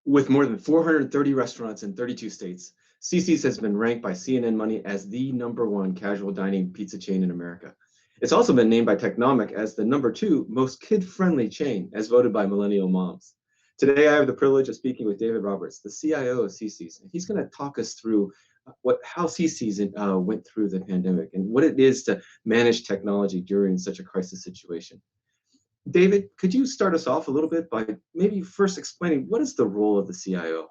With more than 430 restaurants in 32 states, Cici's has been ranked by CNN Money as the #1 casual dining pizza chain in America. It's also been named by Technomic as the #2 most kid-friendly chain, as voted by millennial moms. Today, I have the privilege of speaking with David Roberts, the CIO of Cicis. He's going to talk us through how Cicis went through the pandemic and what it is to manage technology during such a crisis situation. David, could you start us off a little bit by maybe first explaining what is the role of the CIO?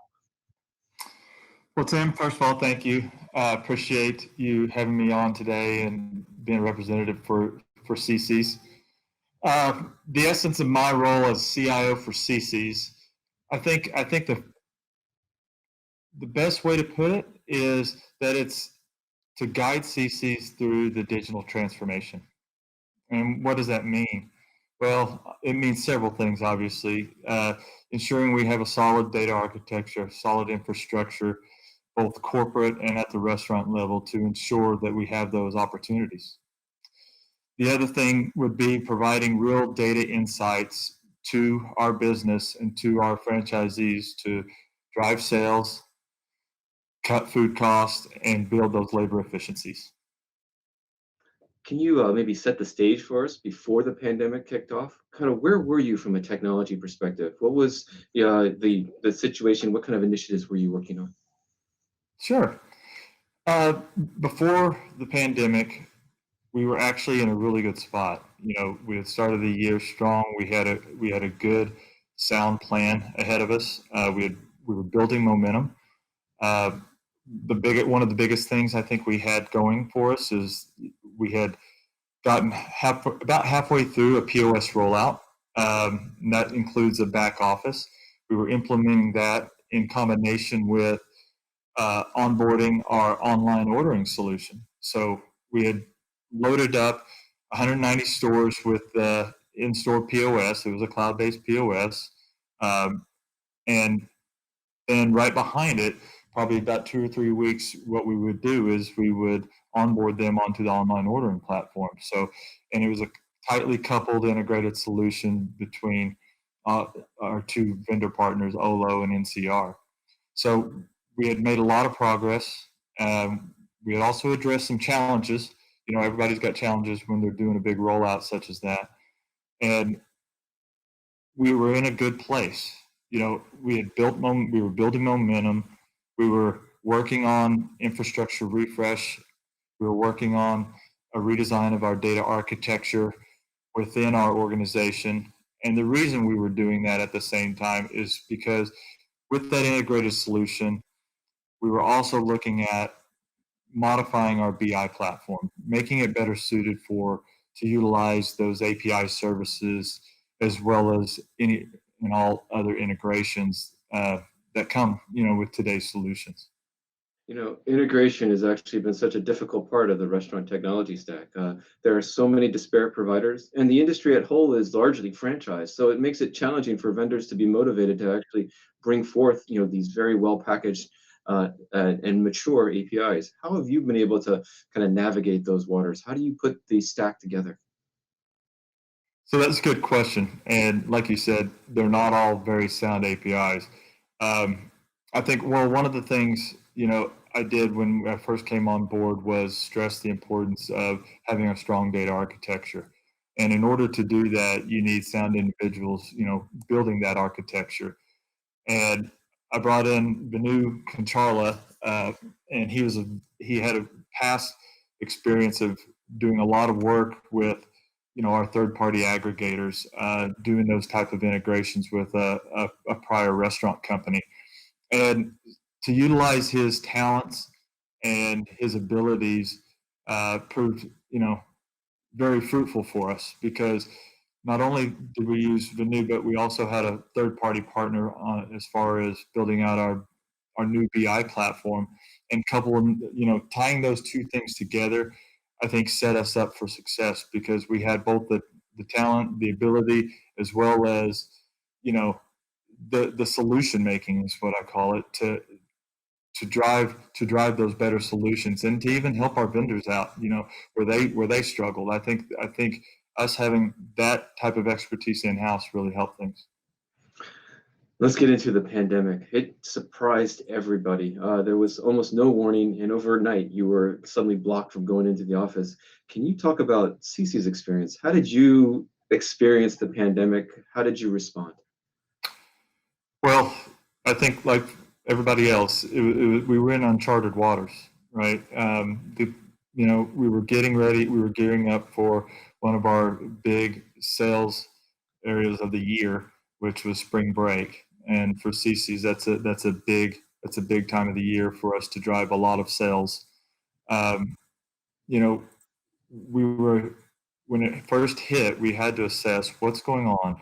Well, Tim, first of all, thank you. I appreciate you having me on today and being a representative for Cicis. The essence of my role as CIO for Cicis, I think the best way to put it is that it's to guide Cicis through the digital transformation. And what does that mean? Well, it means several things, obviously. Ensuring we have a solid data architecture, solid infrastructure, both corporate and at the restaurant level, to ensure that we have those opportunities. The other thing would be providing real data insights to our business and to our franchisees to drive sales, cut food costs, and build those labor efficiencies. Can you maybe set the stage for us before the pandemic kicked off? Kind of where were you from a technology perspective? What was the situation? What kind of initiatives were you working on? Sure. Uh, Before the pandemic, we were actually in a really good spot. We had started the year strong. We had a good, sound plan ahead of us. We were building momentum. Uh, One of the biggest things I think we had going for us is we had gotten about halfway through a POS rollout. And that includes a back office. We were implementing that in combination with onboarding our online ordering solution. So we had loaded up 190 stores with in-store POS. It was a cloud-based POS. Um, and then right behind it, probably about 2 or 3 weeks, what we would do is we would onboard them onto the online ordering platform. And it was a tightly coupled integrated solution between our two vendor partners, Olo and NCR. So we had made a lot of progress. We had also addressed some challenges. Everybody's got challenges when they're doing a big rollout such as that. And we were in a good place. We were building momentum. We were working on infrastructure refresh. We were working on a redesign of our data architecture within our organization. And the reason we were doing that at the same time is because with that integrated solution, we were also looking at modifying our BI platform, making it better suited to utilize those API services as well as any and all other integrations that come, with today's solutions. Integration has actually been such a difficult part of the restaurant technology stack. There are so many disparate providers, and the industry at whole is largely franchised. So it makes it challenging for vendors to be motivated to actually bring forth, these very well packaged and mature APIs. How have you been able to kind of navigate those waters? How do you put the stack together? So that's a good question. And like you said, they're not all very sound APIs. I think, well, one of the things, I did when I first came on board was stress the importance of having a strong data architecture. And in order to do that, you need sound individuals, building that architecture. And I brought in Venu Kancharla, and he had a past experience of doing a lot of work with, our third-party aggregators, doing those type of integrations with a prior restaurant company. And to utilize his talents and his abilities proved, very fruitful for us, because not only did we use Venu, but we also had a third-party partner on as far as building out our new BI platform, and tying those two things together, I think set us up for success, because we had both the talent, the ability, as well as, the solution making is what I call it, to drive those better solutions, and to even help our vendors out, where they struggled. I think us having that type of expertise in house really helped things. Let's get into the pandemic. It surprised everybody. There was almost no warning, and overnight you were suddenly blocked from going into the office. Can you talk about Cece's experience? How did you experience the pandemic? How did you respond? Well, I think like everybody else, we were in uncharted waters, right? We were getting ready, we were gearing up for one of our big sales areas of the year, which was spring break. And for Cici's, that's a big time of the year for us to drive a lot of sales. Um, you know, we were when it first hit, we had to assess what's going on.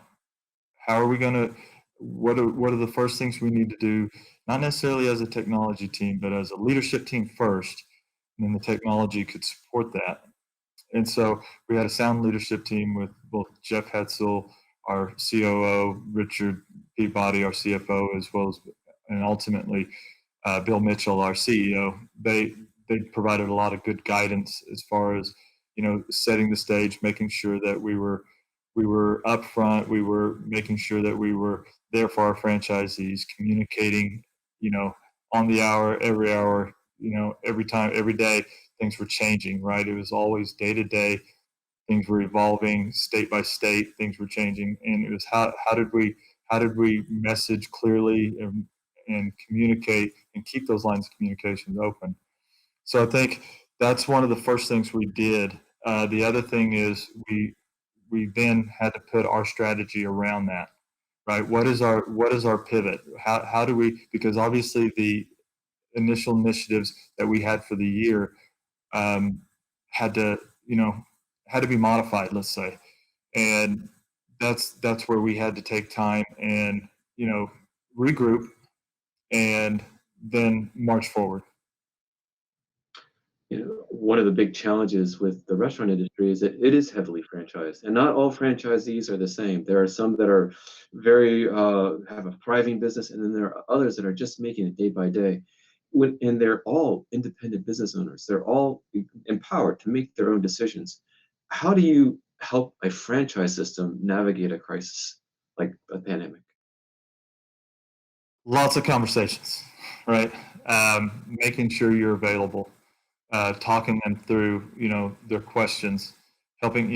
How are we going to what are the first things we need to do, not necessarily as a technology team, but as a leadership team first, and then the technology could support that. And so we had a sound leadership team with both Jeff Hetzel, our COO, Richard Peabody, our CFO, as well as, and ultimately Bill Mitchell, our CEO. They provided a lot of good guidance as far as setting the stage, making sure that we were upfront, we were making sure that we were there for our franchisees, communicating, on the hour, every time, every day, things were changing, right? It was always day to day. Things were evolving state by state. Things were changing, and it was how did we message clearly and communicate and keep those lines of communications open. So I think that's one of the first things we did. The other thing is we then had to put our strategy around that, right? What is our pivot? How do we, because obviously the initial initiatives that we had for the year um, had to you know had to be modified, let's say, and that's where we had to take time and regroup and then march forward. One of the big challenges with the restaurant industry is that it is heavily franchised, and not all franchisees are the same. There are some that are very have a thriving business, and then there are others that are just making it day by day. And they're all independent business owners. They're all empowered to make their own decisions. How do you help a franchise system navigate a crisis like a pandemic? Lots of conversations, right? Making sure you're available, talking them through, their questions, helping.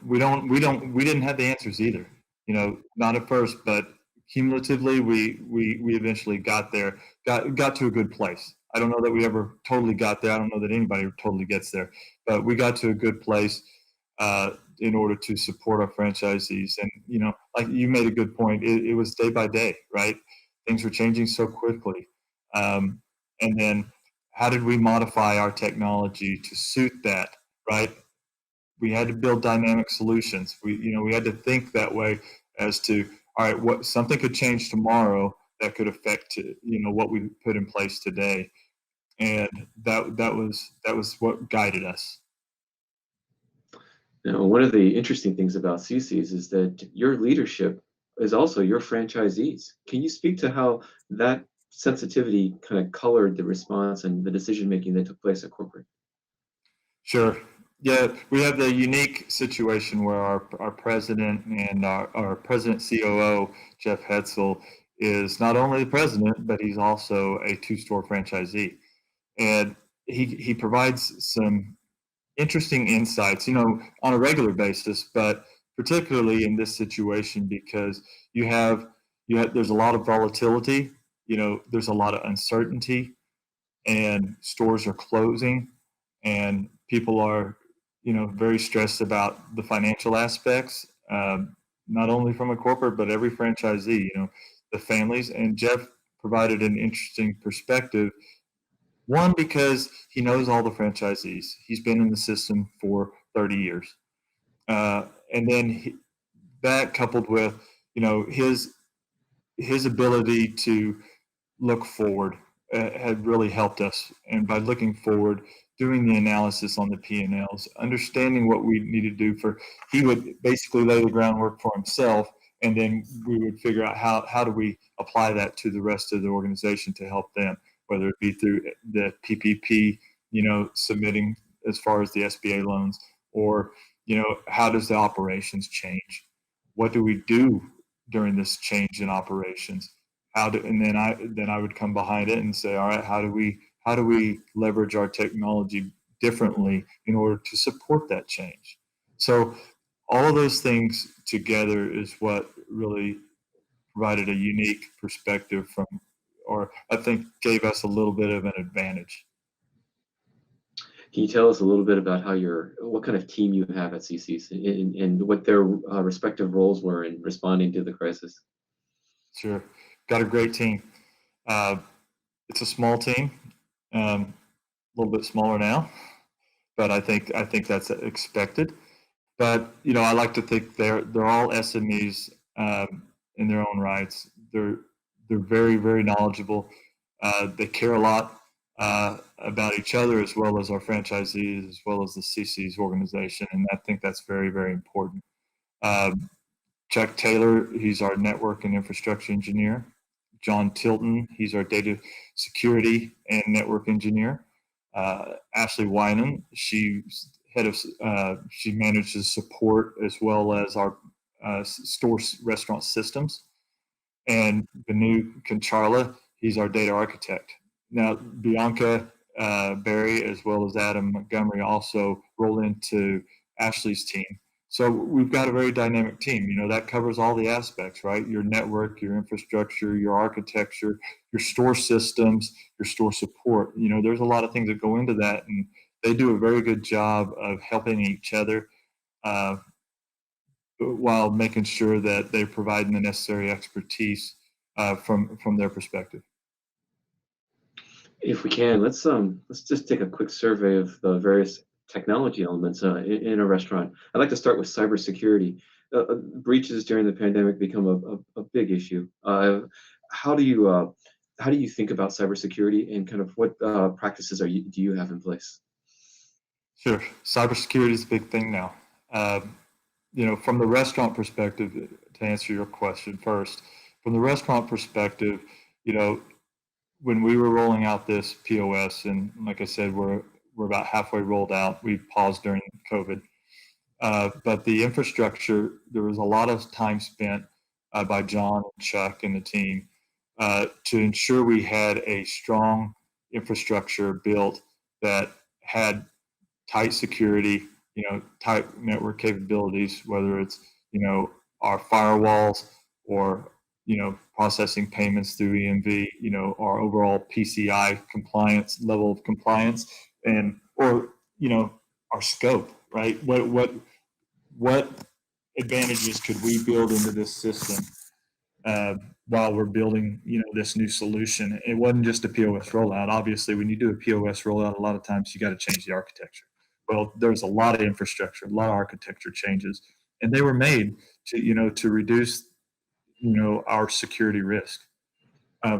We didn't have the answers either, not at first, but cumulatively, we eventually got there, got to a good place. I don't know that we ever totally got there. I don't know that anybody totally gets there, but we got to a good place in order to support our franchisees. And like you made a good point, it was day by day, right? Things were changing so quickly, and then how did we modify our technology to suit that, right? We had to build dynamic solutions. We had to think that way as to, all right, what something could change tomorrow that could affect what we put in place today, and that was what guided us. Now, one of the interesting things about CC's is that your leadership is also your franchisees. Can you speak to how that sensitivity kind of colored the response and the decision making that took place at corporate? Sure. Yeah, we have the unique situation where our president and our president COO, Jeff Hetzel, is not only the president, but he's also a two-store franchisee. And he provides some interesting insights, on a regular basis, but particularly in this situation because you have there's a lot of volatility, there's a lot of uncertainty, and stores are closing, and people are very stressed about the financial aspects, not only from a corporate but every franchisee, the families. And Jeff provided an interesting perspective. One, because he knows all the franchisees. He's been in the system for 30 years. And then that coupled with, his ability to look forward had really helped us. And by looking forward, doing the analysis on the P&Ls, understanding what we need to do he would basically lay the groundwork for himself, and then we would figure out how do we apply that to the rest of the organization to help them, whether it be through the PPP, submitting as far as the SBA loans, or, how does the operations change? What do we do during this change in operations? And then I would come behind it and say, all right, how do we leverage our technology differently in order to support that change? So all of those things together is what really provided a unique perspective or I think gave us a little bit of an advantage. Can you tell us a little bit about what kind of team you have at CC's and what their respective roles were in responding to the crisis? Sure. Got a great team. Uh, it's a small team, a little bit smaller now, but I think that's expected. But I like to think they're all SMEs in their own rights. They're very very knowledgeable. They care a lot about each other as well as our franchisees as well as the CC's organization, and I think that's very very important. Um, Chuck Taylor, he's our network and infrastructure engineer. John Tilton, he's our data security and network engineer. Ashley Wynan, she manages support as well as our store restaurant systems. And Banu Kancharla, he's our data architect. Now, Bianca Barry as well as Adam Montgomery also roll into Ashley's team. So we've got a very dynamic team. That covers all the aspects, right? Your network, your infrastructure, your architecture, your store systems, your store support. There's a lot of things that go into that, and they do a very good job of helping each other uh, while making sure that they're providing the necessary expertise from their perspective. If we can, let's just take a quick survey of the various technology elements in a restaurant. I'd like to start with cybersecurity. Breaches during the pandemic become a big issue. How do you how do you think about cybersecurity, and kind of what practices do you have in place? Sure, cybersecurity is a big thing now. From the restaurant perspective, to answer your question first, from the restaurant perspective, you know, when we were rolling out this POS, and like I said, we're about halfway rolled out. We paused during COVID, but the infrastructure, there was a lot of time spent by John, Chuck, and the team to ensure we had a strong infrastructure built that had tight security, tight network capabilities, whether it's, our firewalls or, processing payments through EMV, our overall PCI compliance level of compliance or, our scope, right? What advantages could we build into this system while we're building, this new solution? It wasn't just a POS rollout. Obviously, when you do a POS rollout, a lot of times you got to change the architecture. Well, there's a lot of infrastructure, a lot of architecture changes, and they were made to reduce, our security risk.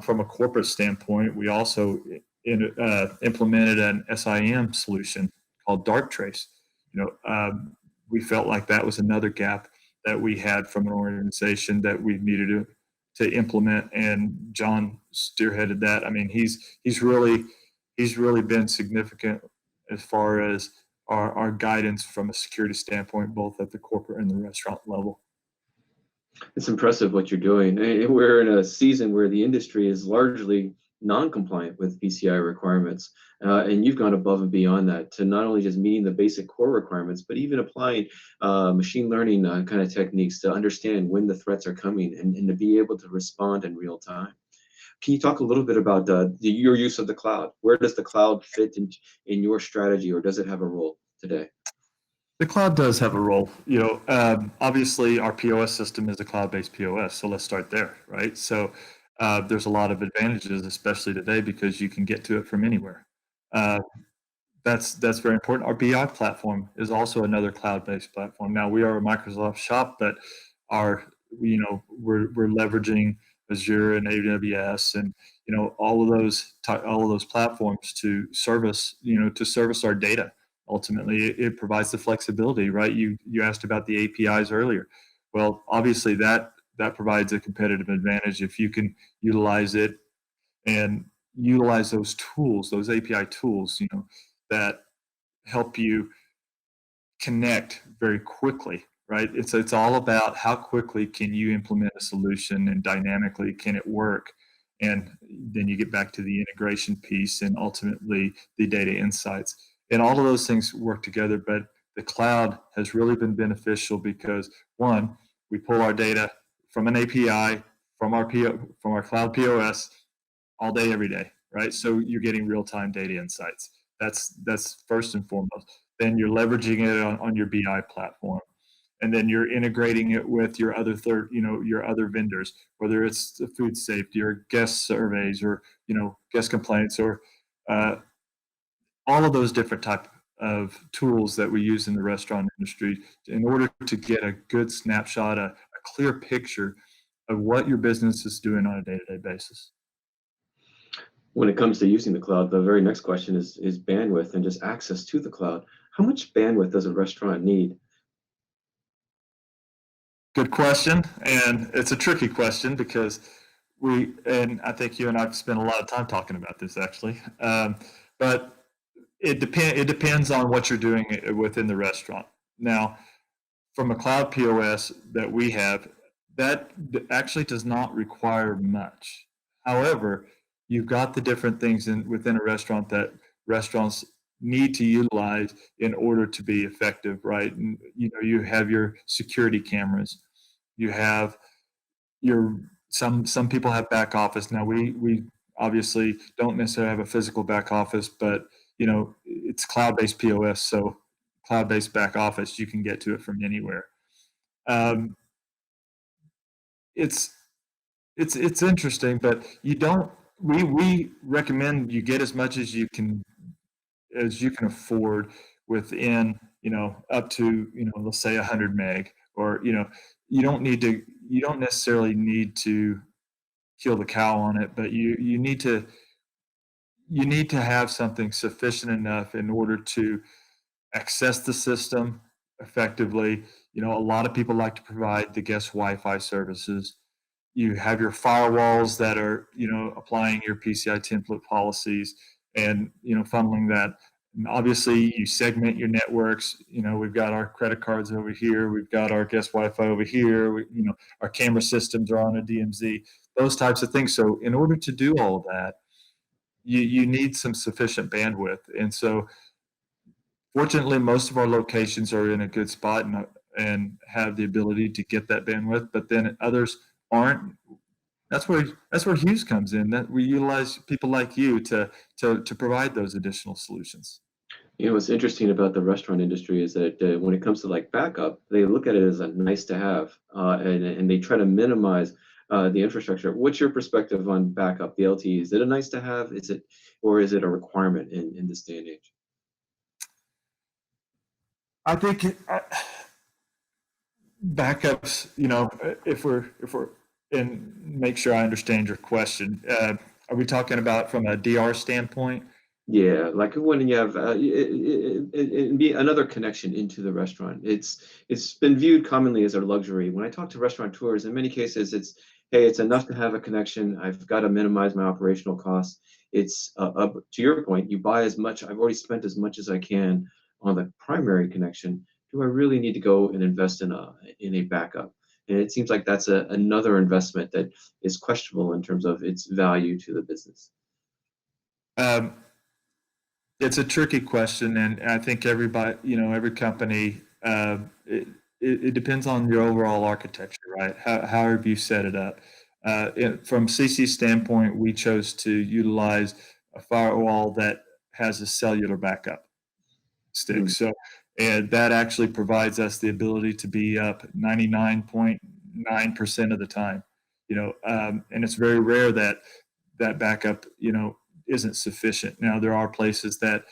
From a corporate standpoint, we also implemented an SIM solution called Darktrace. We felt like that was another gap that we had from an organization that we needed to implement, and John spearheaded that. I mean, he's really been significant as far as our guidance from a security standpoint, both at the corporate and the restaurant level. It's impressive what you're doing. We're in a season where the industry is largely non-compliant with PCI requirements, and you've gone above and beyond that to not only just meeting the basic core requirements, but even applying machine learning kind of techniques to understand when the threats are coming, and to be able to respond in real time. Can you talk a little bit about your use of the cloud? Where does the cloud fit in your strategy, or does it have a role today? The cloud does have a role. Obviously, our POS system is a cloud-based POS, so let's start there, right? So there's a lot of advantages, especially today, because you can get to it from anywhere. Uh, that's very important. Our BI platform is also another cloud-based platform. Now, we are a Microsoft shop, but we're leveraging Azure and AWS and all of those platforms to service our data. Ultimately, it provides the flexibility, right? You asked about the APIs earlier. Well, obviously that provides a competitive advantage if you can utilize it and utilize those tools, those API tools, that help you connect very quickly, right? It's all about how quickly can you implement a solution and dynamically can it work And then you get back to the integration piece and ultimately the data insights. And all of those things work together, but the cloud has really been beneficial because, one, we pull our data from an API, from our cloud POS all day, every day, right? So you're getting real-time data insights. That's first and foremost. Then you're leveraging it on your BI platform, and then you're integrating it with your other your other vendors, whether it's the food safety or guest surveys or guest complaints or all of those different type of tools that we use in the restaurant industry in order to get a good snapshot, a clear picture of what your business is doing on a day-to-day basis. When it comes to using the cloud, the very next question is bandwidth and just access to the cloud. How much bandwidth does a restaurant need? Good question, and it's a tricky question because and I think you and I've spent a lot of time talking about this actually, but it depends on what you're doing within the restaurant. Now, from a cloud POS that we have, that actually does not require much. However, you've got the different things within a restaurant that restaurants need to utilize in order to be effective, right? And, you have your security cameras, you have your some people have back office. Now we obviously don't necessarily have a physical back office, but it's cloud-based POS, so cloud-based back office, you can get to it from anywhere. It's interesting, but you don't. We recommend you get as much as you can afford within up to let's say 100 meg, or you don't necessarily need to kill the cow on it, but you need to have something sufficient enough in order to access the system effectively. A lot of people like to provide the guest Wi-Fi services. You have your firewalls that are, applying your PCI template policies and, funneling that. And obviously, you segment your networks. We've got our credit cards over here. We've got our guest Wi-Fi over here. Our camera systems are on a DMZ, those types of things. So in order to do all of that, you need some sufficient bandwidth. And so fortunately, most of our locations are in a good spot and have the ability to get that bandwidth, but then others aren't. That's where Hughes comes in. That we utilize people like you to provide those additional solutions. What's interesting about the restaurant industry is that when it comes to like backup, they look at it as a nice to have, and they try to minimize the infrastructure. What's your perspective on backup, the LTE? Is it a nice to have? Or is it a requirement in this day and age? I think backups, if we're and make sure I understand your question. Are we talking about from a DR standpoint? Yeah, like when you have it be another connection into the restaurant. It's been viewed commonly as a luxury. When I talk to restaurateurs, in many cases, it's enough to have a connection. I've got to minimize my operational costs. It's to your point, you buy as much. I've already spent as much as I can on the primary connection. Do I really need to go and invest in a backup? And it seems like that's another investment that is questionable in terms of its value to the business. It's a tricky question, and I think everybody, every company, it depends on your overall architecture, right? How have you set it up? From Cici standpoint, we chose to utilize a firewall that has a cellular backup stick. So, and that actually provides us the ability to be up 99.9% of the time. And it's very rare that backup, isn't sufficient. Now, there are places that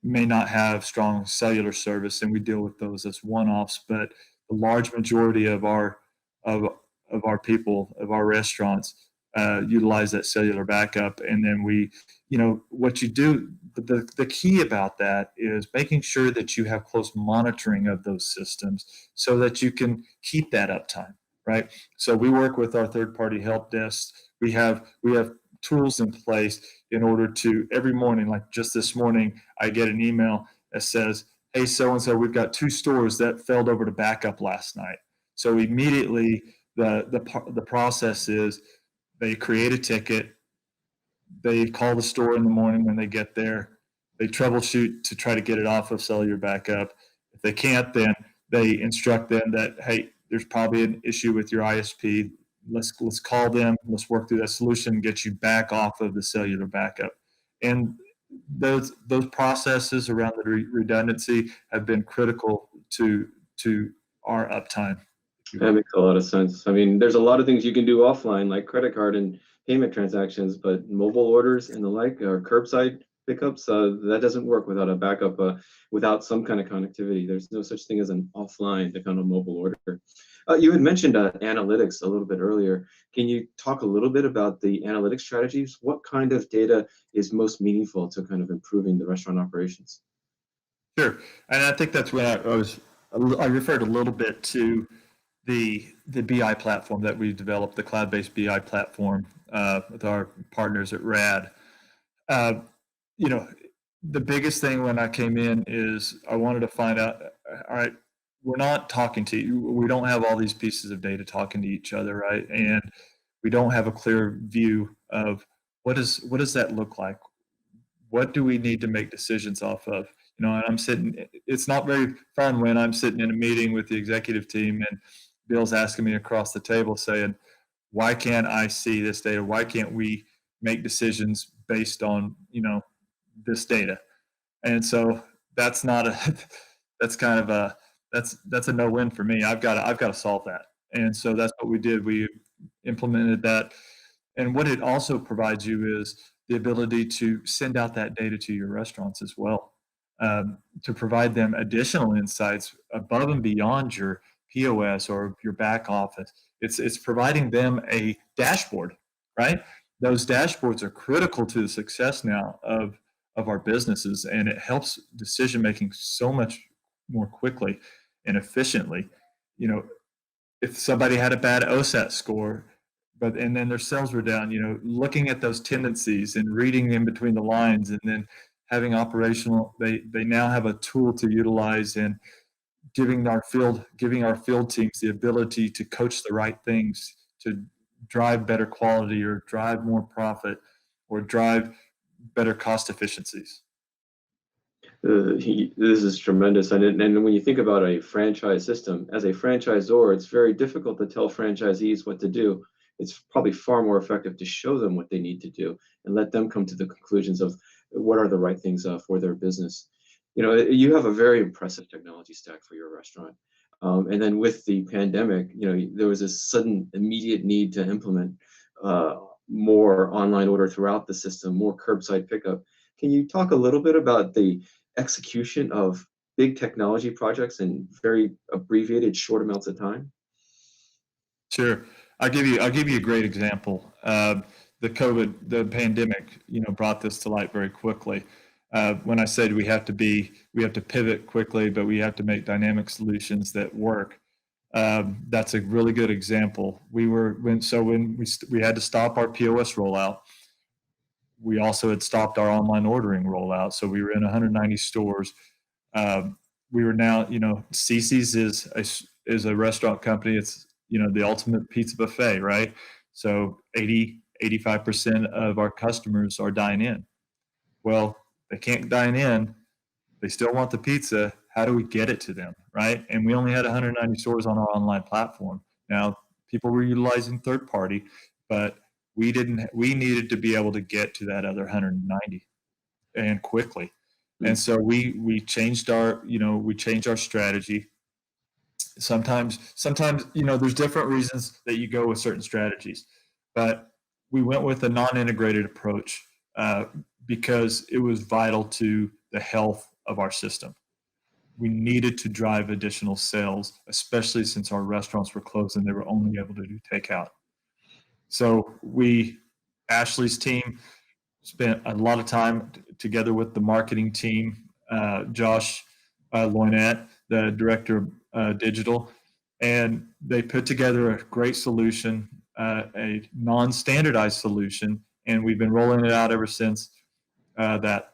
may not have strong cellular service, and we deal with those as one-offs. But the large majority of our people, of our restaurants, utilize that cellular backup. And then what you do, the key about that is making sure that you have close monitoring of those systems so that you can keep that uptime, right? So we work with our third-party help desks. We have tools in place in order to, every morning, like just this morning, I get an email that says, hey, so-and-so, we've got 2 stores that failed over to backup last night. So immediately the process is they create a ticket, They call the store in the morning when they get there. They troubleshoot to try to get it off of cellular backup. If they can't, then they instruct them that, hey, there's probably an issue with your ISP. Let's call them. Let's work through that solution and get you back off of the cellular backup. And those processes around the redundancy have been critical to our uptime. That makes a lot of sense. I mean, there's a lot of things you can do offline, like credit card and payment transactions, but mobile orders and the like, or curbside pickups, that doesn't work without a backup, without some kind of connectivity. There's no such thing as an offline to kind of mobile order. You had mentioned analytics a little bit earlier. Can you talk a little bit about the analytics strategies? What kind of data is most meaningful to kind of improving the restaurant operations? Sure, and I think that's when I referred a little bit to the BI platform that we developed, the cloud-based BI platform with our partners at RAD. You know, the biggest thing when I came in is I wanted to find out, all right, we're not talking to you. We don't have all these pieces of data talking to each other, right? And we don't have a clear view of what does that look like? What do we need to make decisions off of? You know, and it's not very fun when I'm sitting in a meeting with the executive team and Bill's asking me across the table saying, why can't I see this data? Why can't we make decisions based on, you know, this data? And so that's not a, that's kind of a, that's a no-win for me. I've got to solve that. And so that's what we did. We implemented that. And what it also provides you is the ability to send out that data to your restaurants as well, to provide them additional insights above and beyond your POS or your back office. It's providing them a dashboard, right? Those dashboards are critical to the success now of our businesses, and it helps decision making so much more quickly and efficiently. You know, if somebody had a bad OSAT score, and then their sales were down, you know, looking at those tendencies and reading in between the lines, and then having operational, they now have a tool to utilize, and giving our field teams the ability to coach the right things to drive better quality or drive more profit or drive better cost efficiencies. This is tremendous. And when you think about a franchise system, as a franchisor, it's very difficult to tell franchisees what to do. It's probably far more effective to show them what they need to do and let them come to the conclusions of what are the right things for their business. You know, you have a very impressive technology stack for your restaurant. And then with the pandemic, you know, there was a sudden immediate need to implement more online order throughout the system, more curbside pickup. Can you talk a little bit about the execution of big technology projects in very abbreviated, short amounts of time? Sure. I'll give you a great example. The pandemic, you know, brought this to light very quickly. When I said we have to pivot quickly, but we have to make dynamic solutions that work. That's a really good example. When we had to stop our POS rollout, we also had stopped our online ordering rollout. So we were in 190 stores. We were now, you know, Cici's is a restaurant company. It's, you know, the ultimate pizza buffet, right? So 85% of our customers are dine in. Well, they can't dine in. They still want the pizza. How do we get it to them, right? And we only had 190 stores on our online platform. Now, people were utilizing third party, but we needed to be able to get to that other 190 and quickly. And so we changed our strategy. Sometimes, you know, there's different reasons that you go with certain strategies, but we went with a non-integrated approach because it was vital to the health of our system. We needed to drive additional sales, especially since our restaurants were closed and they were only able to do takeout. So Ashley's team spent a lot of time together with the marketing team, Josh Loynette, the director of digital, and they put together a great solution, a non-standardized solution, and we've been rolling it out ever since that.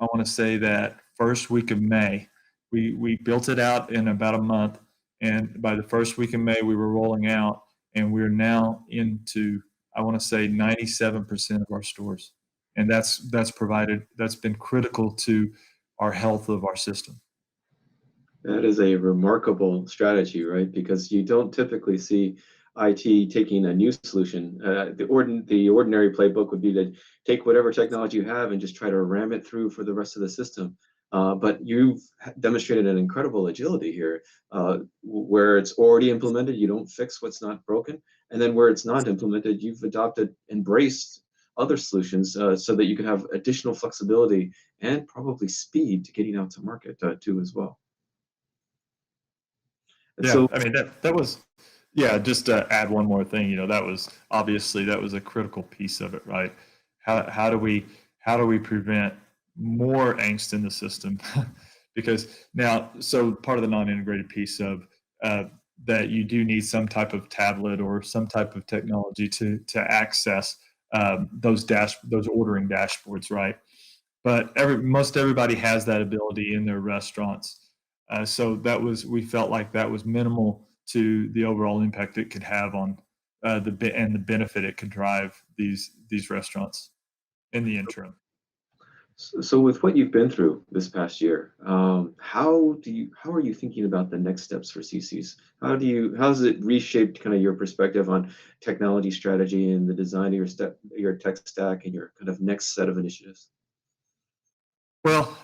I want to say that first week of May. We built it out in about a month, and by the first week of May, we were rolling out, and we're now into, I want to say, 97% of our stores. and that's been critical to our health of our system. That is a remarkable strategy, right? Because you don't typically see IT taking a new solution. The ordinary playbook would be to take whatever technology you have and just try to ram it through for the rest of the system. But you've demonstrated an incredible agility here, where it's already implemented, you don't fix what's not broken, and then where it's not implemented, you've embraced other solutions, so that you can have additional flexibility and probably speed to getting out to market too as well. And Yeah, so, I mean that was, yeah. Just to add one more thing, that was obviously that was a critical piece of it, right? How do we prevent more angst in the system? Because now, so part of the non-integrated piece of that you do need some type of tablet or some type of technology to access those ordering dashboards, right? But most everybody has that ability in their restaurants. So we felt like that was minimal to the overall impact it could have on the benefit it could drive these restaurants in the interim. so with what you've been through this past year, how are you thinking about the next steps for CC's? How's it reshaped kind of your perspective on technology strategy and the design of your tech stack and your kind of next set of initiatives? Well,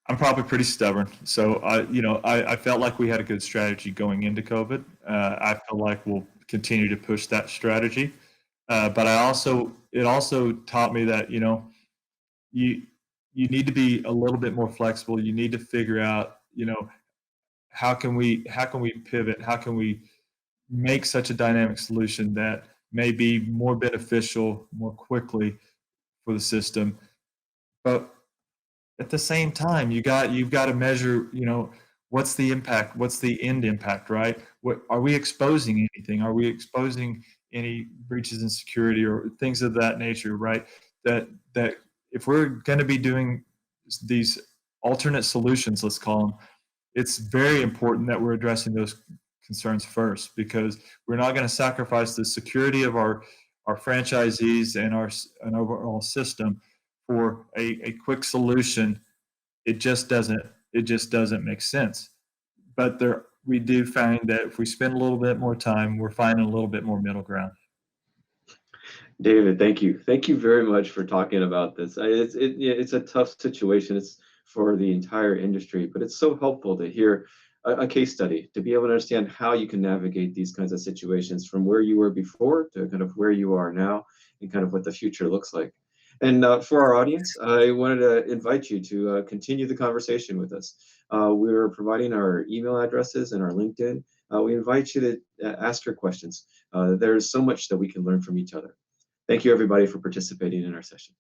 I'm probably pretty stubborn, so I felt like we had a good strategy going into COVID. I feel like we'll continue to push that strategy, but it also taught me that you you need to be a little bit more flexible. You need to figure out how can we pivot? How can we make such a dynamic solution that may be more beneficial more quickly for the system, but at the same time you've got to measure, what's the impact, what's the end impact, right? What are we exposing? Anything? Are we exposing any breaches in security or things of that nature, right? That if we're going to be doing these alternate solutions, let's call them, it's very important that we're addressing those concerns first, because we're not going to sacrifice the security of our franchisees and an overall system for a quick solution. It just doesn't make sense. But we do find that if we spend a little bit more time, we're finding a little bit more middle ground. David, thank you. Thank you very much for talking about this. It's a tough situation. It's for the entire industry, but it's so helpful to hear a case study, to be able to understand how you can navigate these kinds of situations from where you were before to kind of where you are now and kind of what the future looks like. And for our audience, I wanted to invite you to continue the conversation with us. We're providing our email addresses and our LinkedIn. We invite you to ask your questions. There's so much that we can learn from each other. Thank you, everybody, for participating in our session.